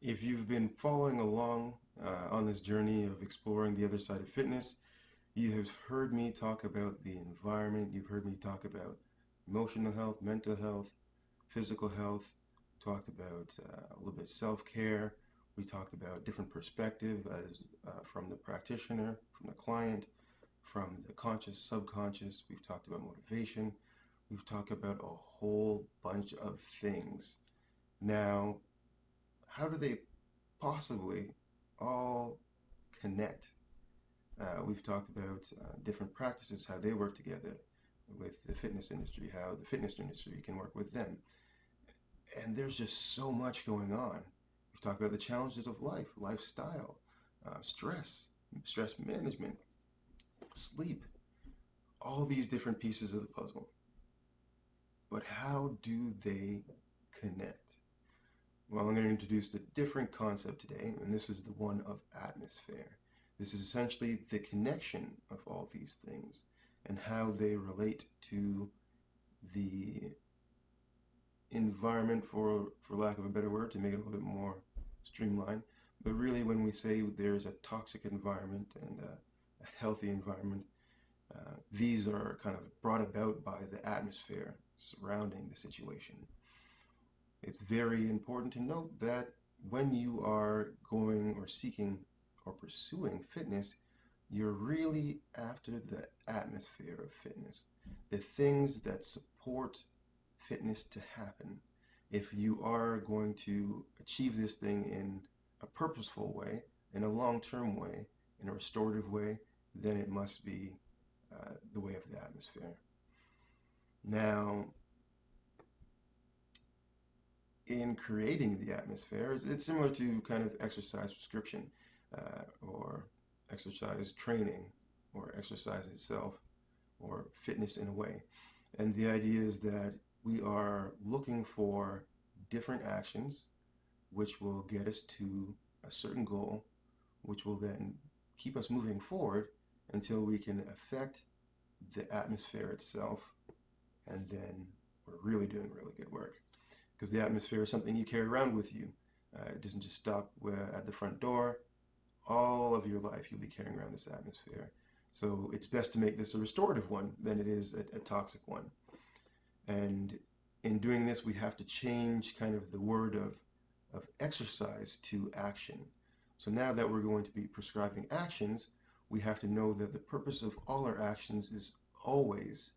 If you've been following along on this journey of exploring the other side of fitness, you have heard me talk about the environment. You've heard me talk about emotional health, mental health, physical health. Talked about a little bit self-care. We talked about different perspective as from the practitioner, from the client, from the conscious, subconscious. We've talked about motivation. We've talked about a whole bunch of things. Now, how do they possibly all connect? We've talked about different practices, how they work together with the fitness industry, how the fitness industry can work with them. And there's just so much going on. We've talked about the challenges of life, lifestyle, stress, stress management, sleep, all these different pieces of the puzzle. But how do they connect? Well, I'm going to introduce a different concept today, and this is the one of atmosphere. This is essentially the connection of all these things and how they relate to the environment, for lack of a better word, to make it a little bit more streamlined. But really, when we say there's a toxic environment and a healthy environment, these are kind of brought about by the atmosphere surrounding the situation. It's very important to note that when you are going or seeking or pursuing fitness, you're really after the atmosphere of fitness, the things that support fitness to happen. If you are going to achieve this thing in a purposeful way, in a long term way, in a restorative way, then it must be the way of the atmosphere. Now, in creating the atmosphere, it's similar to kind of exercise prescription or exercise training or exercise itself or fitness in a way. And the idea is that we are looking for different actions which will get us to a certain goal, which will then keep us moving forward until we can affect the atmosphere itself, and then we're really doing really good work. Because the atmosphere is something you carry around with you. It doesn't just stop at the front door. All of your life, you'll be carrying around this atmosphere. So it's best to make this a restorative one than it is a toxic one. And in doing this, we have to change kind of the word of exercise to action. So now that we're going to be prescribing actions, we have to know that the purpose of all our actions is always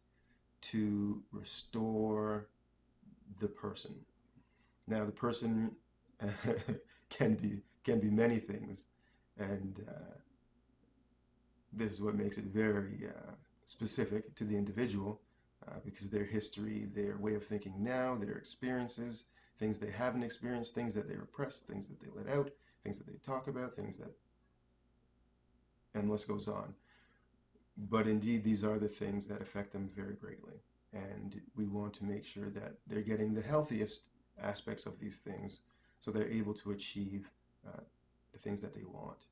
to restore the person. Now, the person can be many things, and this is what makes it very specific to the individual, because their history, their way of thinking now, their experiences, things they haven't experienced, things that they repress, things that they let out, things that they talk about, things that, and list goes on. But indeed, these are the things that affect them very greatly. And we want to make sure that they're getting the healthiest aspects of these things so they're able to achieve the things that they want.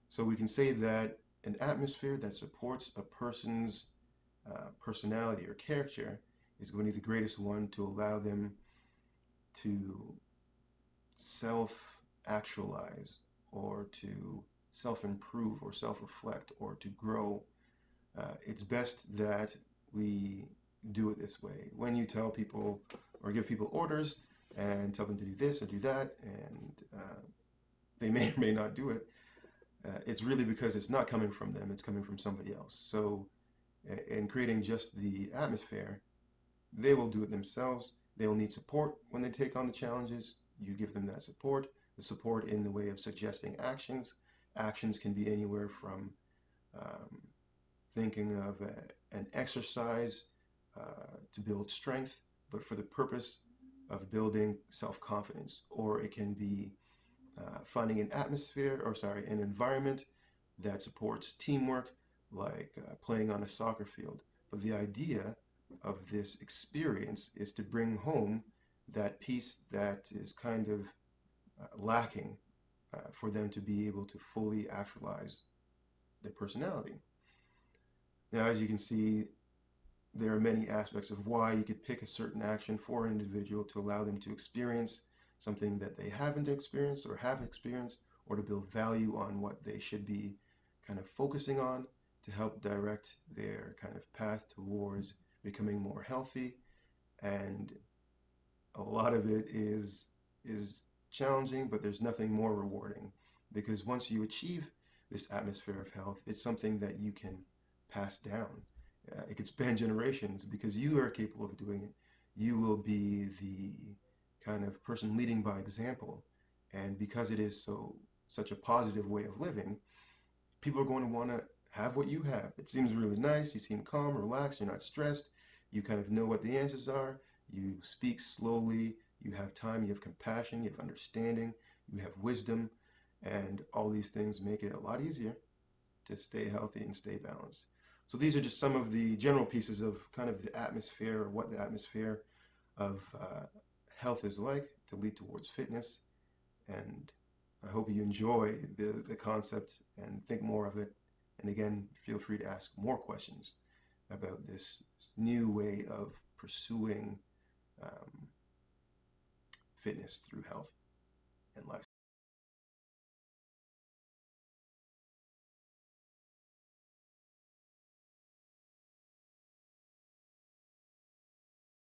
So we can say that an atmosphere that supports a person's personality or character is going to be the greatest one to allow them to self actualize or to self improve or self reflect or to grow. It's best that we do it this way. When you tell people or give people orders and tell them to do this or do that, and they may or may not do it, it's really because it's not coming from them, it's coming from somebody else. So, in creating just the atmosphere, they will do it themselves. They will need support when they take on the challenges. You give them that support, the support in the way of suggesting actions. Actions can be anywhere from um, thinking of an exercise to build strength, but for the purpose of building self confidence. Or it can be finding an atmosphere, or sorry, an environment that supports teamwork, like playing on a soccer field. But the idea of this experience is to bring home that piece that is kind of lacking for them to be able to fully actualize their personality. Now, as you can see, there are many aspects of why you could pick a certain action for an individual to allow them to experience something that they haven't experienced or have experienced, or to build value on what they should be kind of focusing on to help direct their kind of path towards becoming more healthy. And a lot of it is challenging, but there's nothing more rewarding, because once you achieve this atmosphere of health, it's something that you can pass down. It could span generations because you are capable of doing it. You will be the kind of person leading by example, and because it is such a positive way of living, people are going to want to have what you have. It seems really nice. You seem calm, relaxed. You're not stressed. You kind of know what the answers are. You speak slowly. You have time. You have compassion. You have understanding. You have wisdom. And all these things make it a lot easier to stay healthy and stay balanced. So these are just some of the general pieces of kind of the atmosphere, or what the atmosphere of health is like to lead towards fitness. And I hope you enjoy the concept and think more of it. And again, feel free to ask more questions about this new way of pursuing fitness through health and life.